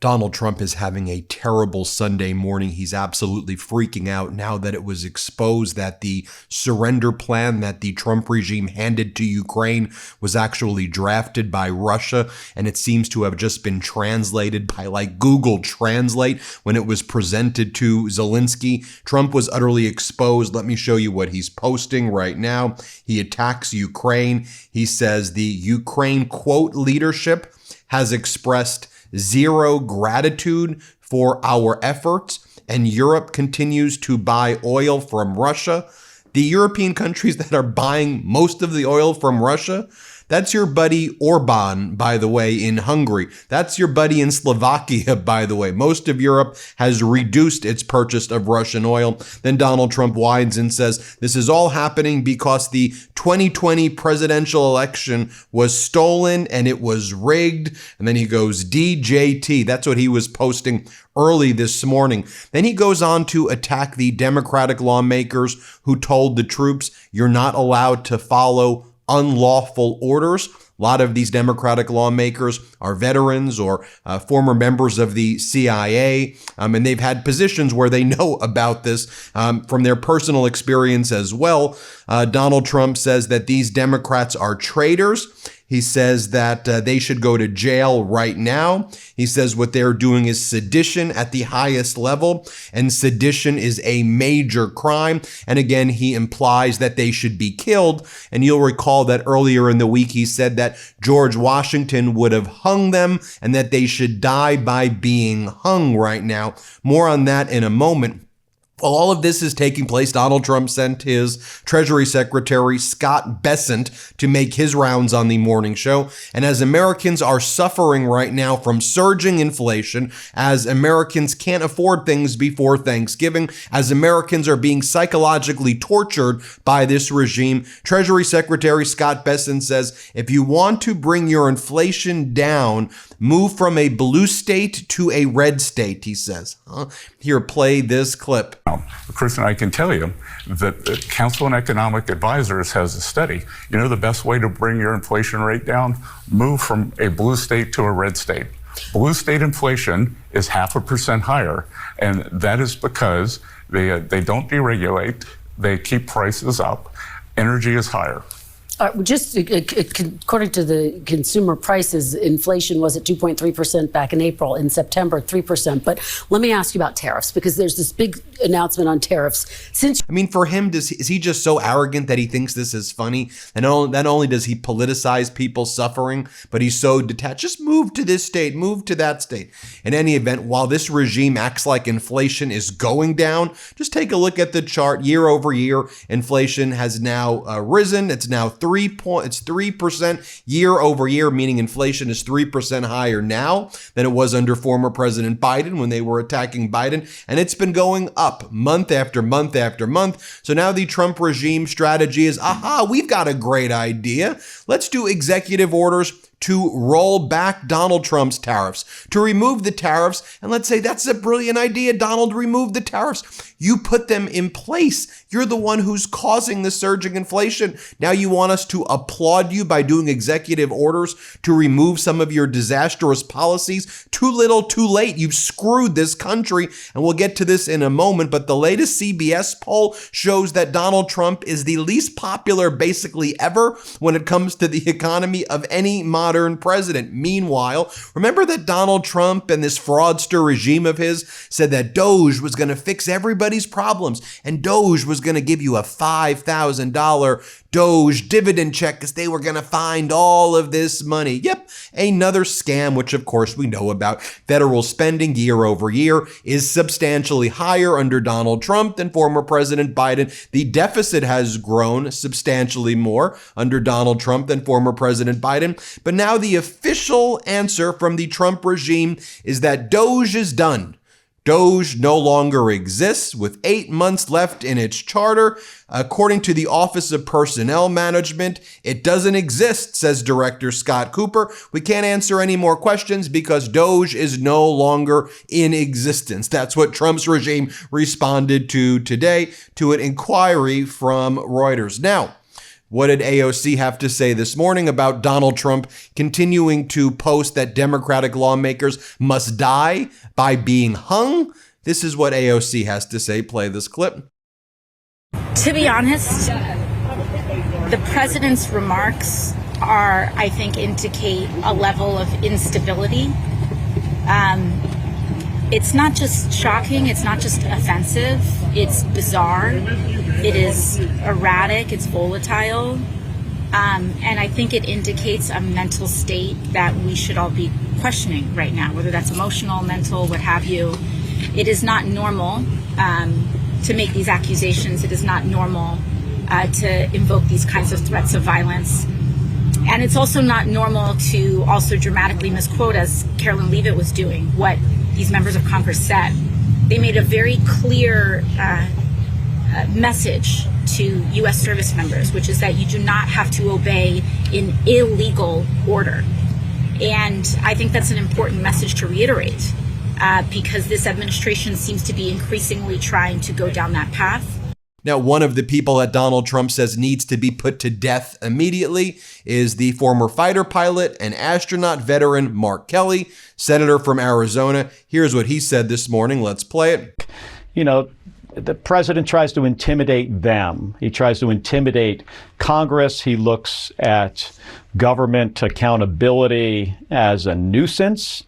Donald Trump is having a terrible Sunday morning. He's absolutely freaking out now that it was exposed that the surrender plan that the Trump regime handed to Ukraine was actually drafted by Russia, and it seems to have just been translated by like Google Translate when it was presented to Zelensky. Trump was utterly exposed. Let me show you what he's posting right now. He attacks Ukraine. He says the Ukraine, quote, leadership has expressed zero gratitude for our efforts, and Europe continues to buy oil from Russia. The European countries that are buying most of the oil from Russia, that's your buddy Orban, by the way, in Hungary. That's your buddy in Slovakia, by the way. Most of Europe has reduced its purchase of Russian oil. Then Donald Trump whines and says, this is all happening because the 2020 presidential election was stolen and it was rigged. And then he goes, DJT. That's what he was posting early this morning. Then he goes on to attack the Democratic lawmakers who told the troops, you're not allowed to follow unlawful orders. A lot of these Democratic lawmakers are veterans or former members of the CIA, and they've had positions where they know about this from their personal experience as well. Donald Trump says that these Democrats are traitors. He says that they should go to jail right now. He says what they're doing is sedition at the highest level, and sedition is a major crime. And again, he implies that they should be killed. And you'll recall that earlier in the week, he said that George Washington would have hung them and that they should die by being hung right now. More on that in a moment. While all of this is taking place, Donald Trump sent his Treasury Secretary, Scott Bessent, to make his rounds on the morning show. And as Americans are suffering right now from surging inflation, as Americans can't afford things before Thanksgiving, as Americans are being psychologically tortured by this regime, Treasury Secretary Scott Bessent says, if you want to bring your inflation down, move from a blue state to a red state, he says. Here, play this clip. Kristen, I can tell you that the Council on Economic Advisors has a study. You know the best way to bring your inflation rate down? Move from a blue state to a red state. Blue state inflation is 0.5% higher, and that is because they don't deregulate, they keep prices up, energy is higher. Just according to the consumer prices, inflation was at 2.3% back in April. In September, 3%. But let me ask you about tariffs, because there's this big announcement on tariffs. For him, is he just so arrogant that he thinks this is funny? And not only does he politicize people suffering, but he's so detached. Just move to this state, move to that state. In any event, while this regime acts like inflation is going down, just take a look at the chart. Year over year, inflation has now risen. It's now 3% year over year, meaning inflation is 3% higher now than it was under former President Biden when they were attacking Biden. And it's been going up month after month after month. So now the Trump regime strategy is, we've got a great idea. Let's do executive orders to roll back Donald Trump's tariffs, to remove the tariffs. And let's say that's a brilliant idea, Donald, remove the tariffs. You put them in place. You're the one who's causing the surging inflation. Now you want us to applaud you by doing executive orders to remove some of your disastrous policies. Too little, too late. You've screwed this country. And we'll get to this in a moment. But the latest CBS poll shows that Donald Trump is the least popular basically ever when it comes to the economy of any modern president. Meanwhile, remember that Donald Trump and this fraudster regime of his said that Doge was going to fix everybody's problems, and Doge was going to give you a $5,000 Doge dividend check because they were going to find all of this money. Yep, another scam, which of course we know about. Federal spending year over year is substantially higher under Donald Trump than former President Biden. The deficit has grown substantially more under Donald Trump than former President Biden. But now the official answer from the Trump regime is that Doge is done. Doge no longer exists with 8 months left in its charter. According to the Office of Personnel Management, it doesn't exist, says Director Scott Cooper. We can't answer any more questions because Doge is no longer in existence. That's what Trump's regime responded to today to an inquiry from Reuters. Now, What did AOC have to say this morning about Donald Trump continuing to post that Democratic lawmakers must die by being hung? This is what AOC has to say. Play this clip. To be honest, the president's remarks I think, indicate a level of instability. It's not just shocking, it's not just offensive, it's bizarre, it is erratic, it's volatile, and I think it indicates a mental state that we should all be questioning right now, whether that's emotional, mental, what have you. It is not normal to make these accusations. It is not normal to invoke these kinds of threats of violence. And it's also not normal to also dramatically misquote, as Carolyn Leavitt was doing, what these members of Congress said. They made a very clear message to U.S. service members, which is that you do not have to obey an illegal order. And I think that's an important message to reiterate because this administration seems to be increasingly trying to go down that path. Now, one of the people that Donald Trump says needs to be put to death immediately is the former fighter pilot and astronaut veteran Mark Kelly, senator from Arizona. Here's what he said this morning. Let's play it. You know, the president tries to intimidate them. He tries to intimidate Congress. He looks at government accountability as a nuisance.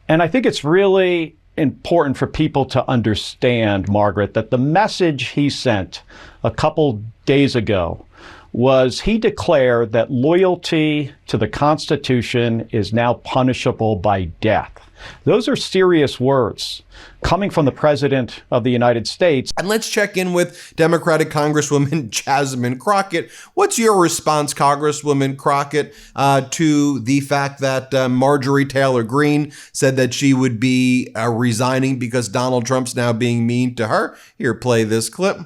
And I think it's really important for people to understand, Margaret, that the message he sent a couple days ago was he declared that loyalty to the Constitution is now punishable by death. Those are serious words coming from the President of the United States. And let's check in with Democratic Congresswoman Jasmine Crockett. What's your response, Congresswoman Crockett, to the fact that Marjorie Taylor Greene said that she would be resigning because Donald Trump's now being mean to her? Here, play this clip.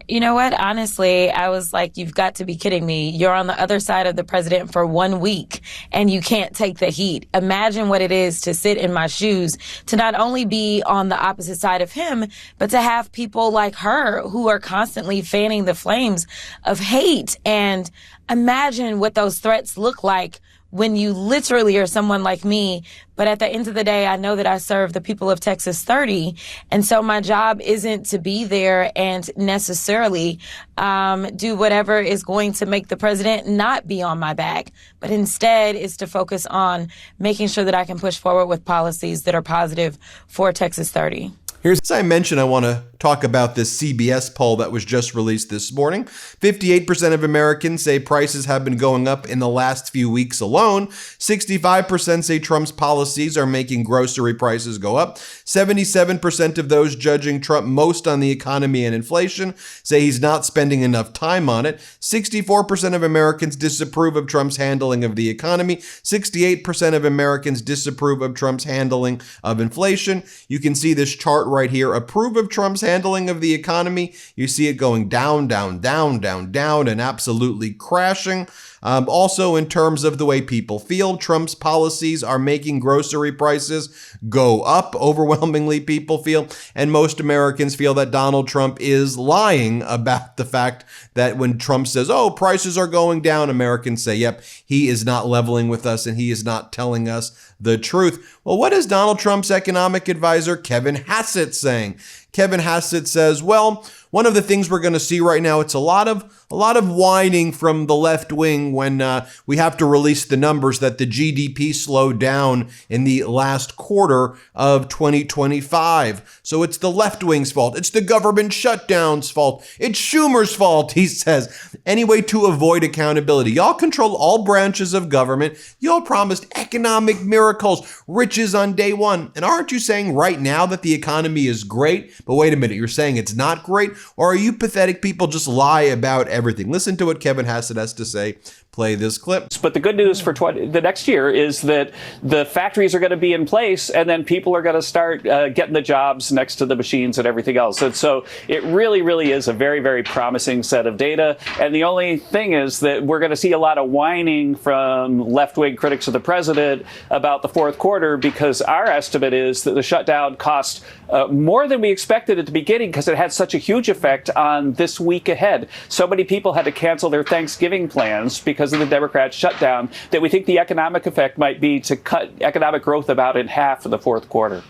You know what? Honestly, I was like, you've got to be kidding me. You're on the other side of the president for 1 week and you can't take the heat. Imagine what it is to sit in my shoes, to not only be on the opposite side of him, but to have people like her who are constantly fanning the flames of hate. And imagine what those threats look like when you literally are someone like me. But at the end of the day, I know that I serve the people of Texas 30. And so my job isn't to be there and necessarily do whatever is going to make the president not be on my back, but instead is to focus on making sure that I can push forward with policies that are positive for Texas 30. Here's, as I mentioned, I want to talk about this CBS poll that was just released this morning. 58% of Americans say prices have been going up in the last few weeks alone. 65% say Trump's policies are making grocery prices go up. 77% of those judging Trump most on the economy and inflation say he's not spending enough time on it. 64% of Americans disapprove of Trump's handling of the economy. 68% of Americans disapprove of Trump's handling of inflation. You can see this chart right here. Approve of Trump's handling of the economy. You see it going down, down, down, down, down, and absolutely crashing. Also, in terms of the way people feel, Trump's policies are making grocery prices go up. Overwhelmingly, people feel, and most Americans feel that Donald Trump is lying about the fact that when Trump says, oh, prices are going down, Americans say, yep, he is not leveling with us and he is not telling us the truth. Well, what is Donald Trump's economic advisor, Kevin Hassett, saying? Kevin Hassett says, well, one of the things we're going to see right now, it's a lot of whining from the left wing when we have to release the numbers that the GDP slowed down in the last quarter of 2025. So it's the left wing's fault. It's the government shutdown's fault. It's Schumer's fault, he says. Anyway, to avoid accountability, y'all control all branches of government. Y'all promised economic miracles, riches on day one. And aren't you saying right now that the economy is great? But wait a minute, you're saying it's not great? Or are you pathetic people just lie about everything? Listen to what Kevin Hassett has to say. Play this clip. But the good news for the next year is that the factories are going to be in place, and then people are going to start getting the jobs next to the machines and everything else. And so it really, really is a very, very promising set of data. And the only thing is that we're going to see a lot of whining from left-wing critics of the president about the fourth quarter, because our estimate is that the shutdown cost more than we expected at the beginning, because it had such a huge effect on this week ahead. So many people had to cancel their Thanksgiving plans because of the Democrats' shutdown, that we think the economic effect might be to cut economic growth about in half in the fourth quarter.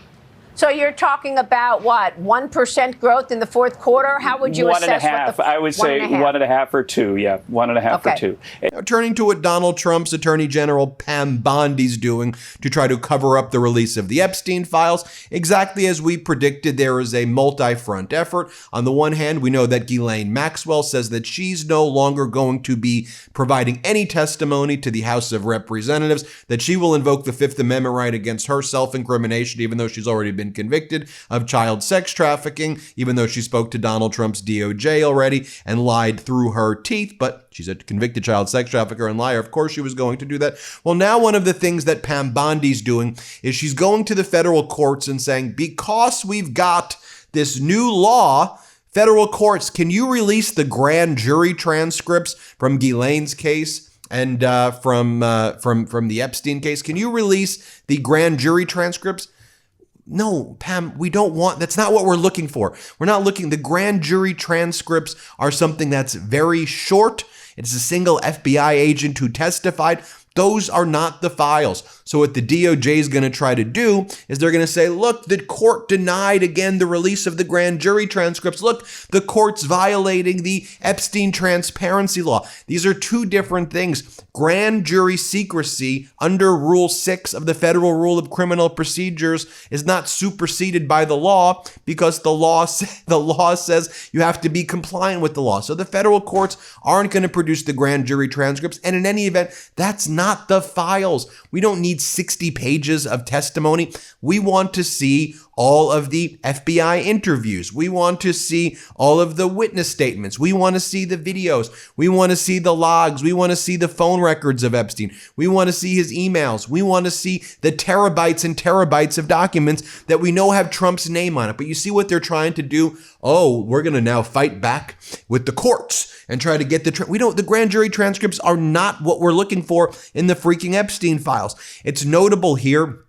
So you're talking about what, 1% growth in the fourth quarter? How would you assess 1.5? I would say 1.5 or 2. Yeah, 1.5 or 2. Now, turning to what Donald Trump's Attorney General Pam Bondi's doing to try to cover up the release of the Epstein files. Exactly as we predicted, there is a multi-front effort. On the one hand, we know that Ghislaine Maxwell says that she's no longer going to be providing any testimony to the House of Representatives, that she will invoke the Fifth Amendment right against her self-incrimination, even though she's already been convicted of child sex trafficking, even though she spoke to Donald Trump's DOJ already and lied through her teeth. But she's a convicted child sex trafficker and liar. Of course she was going to do that. Well, now one of the things that Pam Bondi's doing is she's going to the federal courts and saying, because we've got this new law, federal courts, can you release the grand jury transcripts from Ghislaine's case and from the Epstein case? Can you release the grand jury transcripts? No, Pam, we don't want, that's not what we're looking for. We're not looking, the grand jury transcripts are something that's very short. It's a single FBI agent who testified. Those are not the files. So what the DOJ is going to try to do is they're going to say, look, the court denied again the release of the grand jury transcripts. Look, the court's violating the Epstein transparency law. These are two different things. Grand jury secrecy under Rule 6 of the Federal Rule of Criminal Procedures is not superseded by the law, because the law says you have to be compliant with the law. So the federal courts aren't going to produce the grand jury transcripts. And in any event, that's not the files. We don't need 60 pages of testimony. We want to see all of the FBI interviews. We want to see all of the witness statements. We want to see the videos. We want to see the logs. We want to see the phone records of Epstein. We want to see his emails. We want to see the terabytes and terabytes of documents that we know have Trump's name on it. But you see what they're trying to do? Oh, we're going to now fight back with the courts and try to get the grand jury transcripts are not what we're looking for in the freaking Epstein files. It's notable here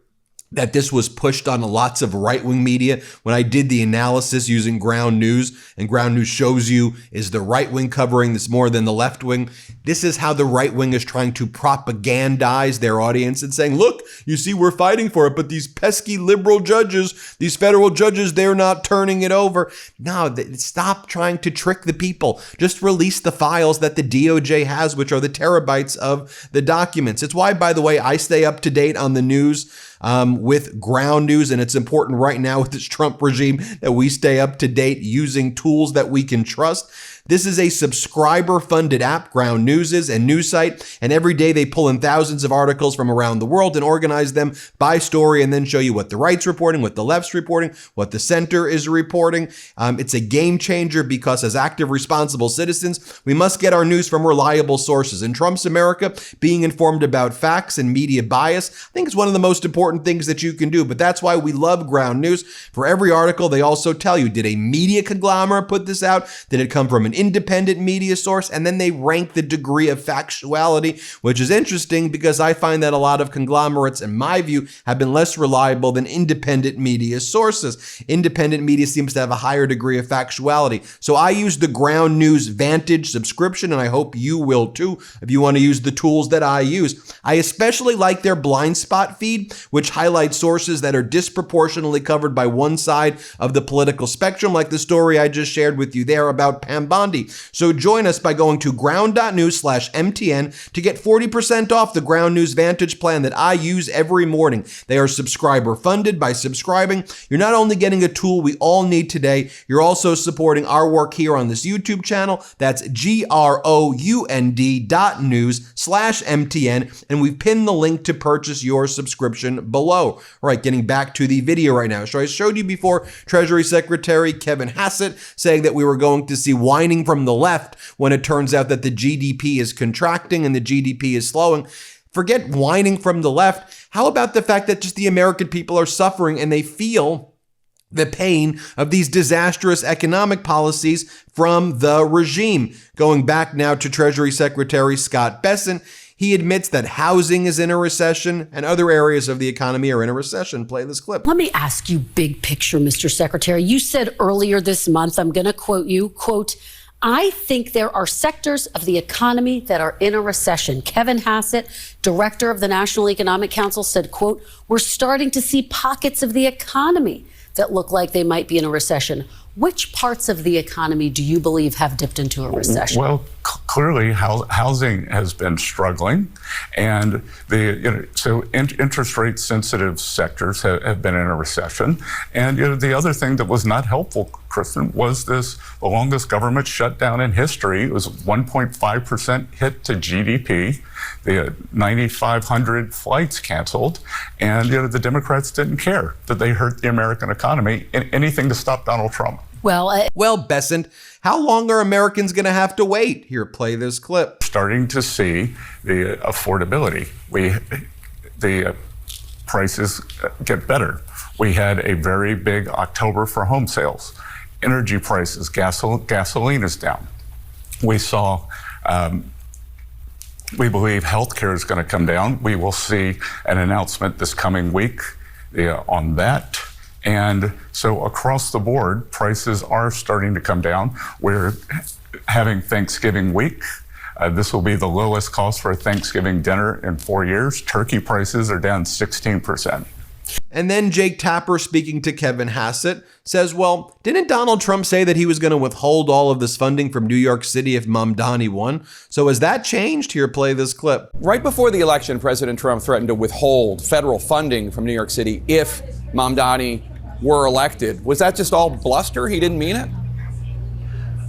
that this was pushed on lots of right-wing media. When I did the analysis using Ground News, and Ground News shows you is the right wing covering this more than the left wing, this is how the right wing is trying to propagandize their audience and saying, look, you see, we're fighting for it, but these pesky liberal judges, these federal judges, they're not turning it over. No, stop trying to trick the people. Just release the files that the DOJ has, which are the terabytes of the documents. It's why, by the way, I stay up to date on the news with Ground News, and it's important right now with this Trump regime that we stay up to date using tools that we can trust. This is a subscriber-funded app, Ground News is, and news site, and every day they pull in thousands of articles from around the world and organize them by story and then show you what the right's reporting, what the left's reporting, what the center is reporting. It's a game changer because as active, responsible citizens, we must get our news from reliable sources. In Trump's America, being informed about facts and media bias, I think is one of the most important things that you can do, but that's why we love Ground News. For every article, they also tell you, did a media conglomerate put this out? Did it come from an independent media source? And then they rank the degree of factuality, which is interesting because I find that a lot of conglomerates, in my view, have been less reliable than independent media sources. Independent media seems to have a higher degree of factuality. So I use the Ground News Vantage subscription, and I hope you will too if you want to use the tools that I use. I especially like their blind spot feed, which highlights sources that are disproportionately covered by one side of the political spectrum, like the story I just shared with you there about Pam Bondi. So join us by going to ground.news/MTN to get 40% off the Ground News Vantage plan that I use every morning. They are subscriber funded. By subscribing, you're not only getting a tool we all need today, you're also supporting our work here on this YouTube channel. That's ground.news/MTN, and we've pinned the link to purchase your subscription below. blow. All right, getting back to the video right now. So I showed you before Treasury Secretary Kevin Hassett saying that we were going to see whining from the left when it turns out that the GDP is contracting and the GDP is slowing. Forget whining from the left. How about the fact that just the American people are suffering and they feel the pain of these disastrous economic policies from the regime? Going back now to Treasury Secretary Scott Bessent, he admits that housing is in a recession and other areas of the economy are in a recession. Play this clip. Let me ask you big picture, Mr. Secretary. You said earlier this month, I'm going to quote you, quote, "I think there are sectors of the economy that are in a recession." Kevin Hassett, director of the National Economic Council, said, quote, "We're starting to see pockets of the economy that look like they might be in a recession." Which parts of the economy do you believe have dipped into a recession? Well, clearly housing has been struggling, and so interest rate sensitive sectors have been in a recession. And the other thing that was not helpful, Kristen, was the longest government shutdown in history. It was 1.5% hit to GDP. The 9,500 flights canceled, and the Democrats didn't care that they hurt the American economy and anything to stop Donald Trump. Well, Bessent, how long are Americans going to have to wait? Here, play this clip. Starting to see the affordability. The prices get better. We had a very big October for home sales. Energy prices, gasoline is down. We saw, we believe healthcare is going to come down. We will see an announcement this coming week on that. And so across the board, prices are starting to come down. We're having Thanksgiving week. This will be the lowest cost for a Thanksgiving dinner in 4 years. Turkey prices are down 16%. And then Jake Tapper, speaking to Kevin Hassett, says, well, didn't Donald Trump say that he was going to withhold all of this funding from New York City if Mamdani won? So has that changed? Here, play this clip. Right before the election, President Trump threatened to withhold federal funding from New York City if Mamdani were elected. Was that just all bluster? He didn't mean it?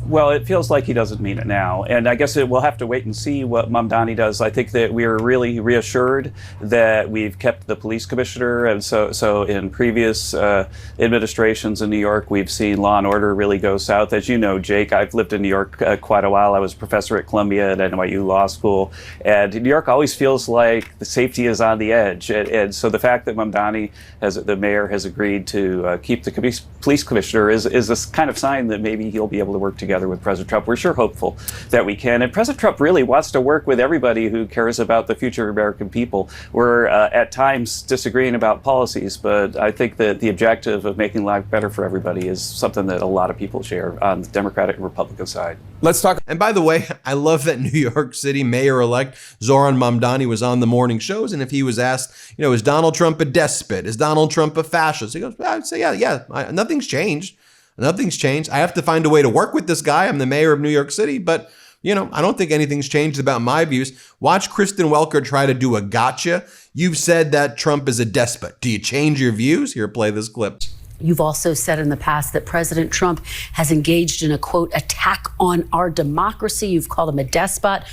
Well, it feels like he doesn't mean it now. And I guess we'll have to wait and see what Mamdani does. I think that we are really reassured that we've kept the police commissioner. And so in previous administrations in New York, we've seen law and order really go south. As you know, Jake, I've lived in New York quite a while. I was a professor at Columbia and NYU Law School. And New York always feels like the safety is on the edge. And so the fact that Mamdani, the mayor, has agreed to keep the police commissioner is this kind of sign that maybe he'll be able to work together with President Trump. We're sure hopeful that we can. And President Trump really wants to work with everybody who cares about the future of American people. We're at times disagreeing about policies, but I think that the objective of making life better for everybody is something that a lot of people share on the Democratic and Republican side. Let's talk. And by the way, I love that New York City Mayor-elect Zoran Mamdani was on the morning shows, and if he was asked, is Donald Trump a despot? Is Donald Trump a fascist? He goes, I'd say, yeah, nothing's changed. Nothing's changed. I have to find a way to work with this guy. I'm the mayor of New York City, but I don't think anything's changed about my views. Watch Kristen Welker try to do a gotcha. You've said that Trump is a despot. Do you change your views? Here, play this clip. You've also said in the past that President Trump has engaged in a, quote, attack on our democracy. You've called him a despot.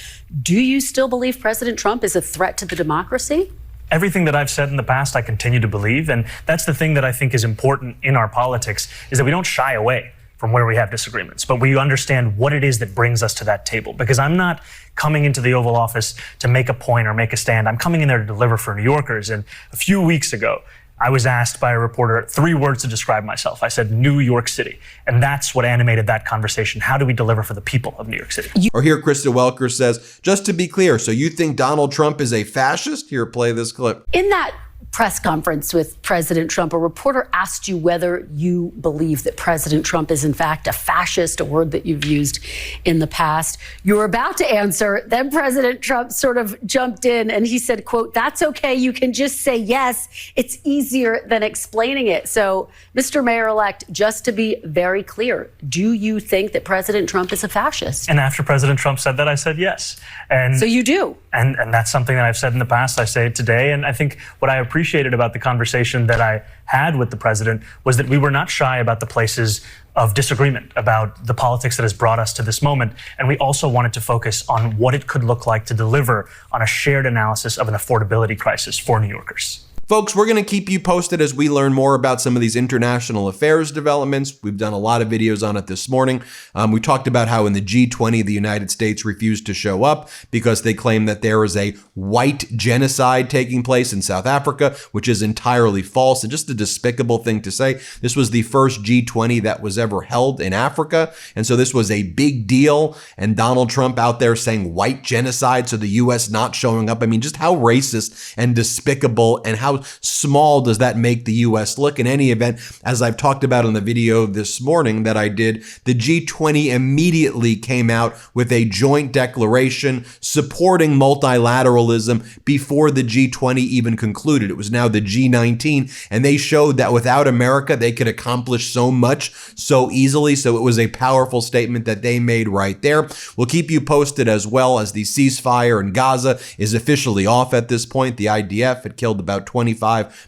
Do you still believe President Trump is a threat to the democracy? Everything that I've said in the past, I continue to believe. And that's the thing that I think is important in our politics, is that we don't shy away from where we have disagreements, but we understand what it is that brings us to that table. Because I'm not coming into the Oval Office to make a point or make a stand. I'm coming in there to deliver for New Yorkers. And a few weeks ago, I was asked by a reporter 3 words to describe myself. I said, New York City. And that's what animated that conversation. How do we deliver for the people of New York City? Or here, Kristen Welker says, just to be clear, so you think Donald Trump is a fascist? Here, play this clip. In that press conference with President Trump, a reporter asked you whether you believe that President Trump is in fact a fascist, a word that you've used in the past. You were about to answer, then President Trump sort of jumped in and he said, quote, that's okay, you can just say yes. It's easier than explaining it. So, Mr. Mayor-elect, just to be very clear, do you think that President Trump is a fascist? And after President Trump said that, I said yes. And so you do? And that's something that I've said in the past. I say it today. And I think what I appreciated about the conversation that I had with the president was that we were not shy about the places of disagreement, about the politics that has brought us to this moment. And we also wanted to focus on what it could look like to deliver on a shared analysis of an affordability crisis for New Yorkers. Folks, we're going to keep you posted as we learn more about some of these international affairs developments. We've done a lot of videos on it this morning. We talked about how in the G20, the United States refused to show up because they claim that there is a white genocide taking place in South Africa, which is entirely false and just a despicable thing to say. This was the first G20 that was ever held in Africa. And so this was a big deal. And Donald Trump out there saying white genocide, so the U.S. not showing up. I mean, just how racist and despicable and how small does that make the U.S. look? In any event, as I've talked about in the video this morning that I did, the G20 immediately came out with a joint declaration supporting multilateralism before the G20 even concluded. It was now the G19, and they showed that without America, they could accomplish so much so easily. So it was a powerful statement that they made right there. We'll keep you posted as well as the ceasefire in Gaza is officially off at this point. The IDF had killed about 25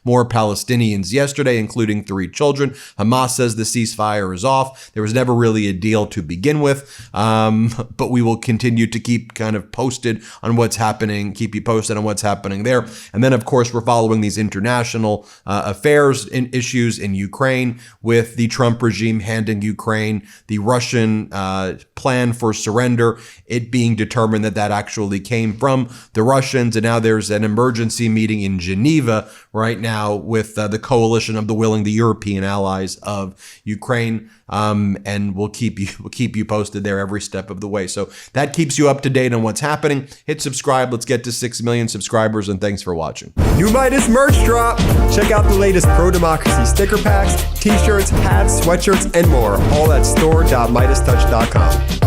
more Palestinians yesterday, including 3 children. Hamas says the ceasefire is off. There was never really a deal to begin with, but we will continue to keep kind of posted on what's happening, keep you posted on what's happening there. And then, of course, we're following these international affairs issues in Ukraine with the Trump regime handing Ukraine the Russian plan for surrender, it being determined that that actually came from the Russians. And now there's an emergency meeting in Geneva right now with the coalition of the willing, the European allies of Ukraine. And we'll keep you posted there every step of the way. So that keeps you up to date on what's happening. Hit subscribe. Let's get to 6 million subscribers, and thanks for watching. New Meidas merch drop. Check out the latest pro-democracy sticker packs, t-shirts, hats, sweatshirts, and more. All at store.meidastouch.com.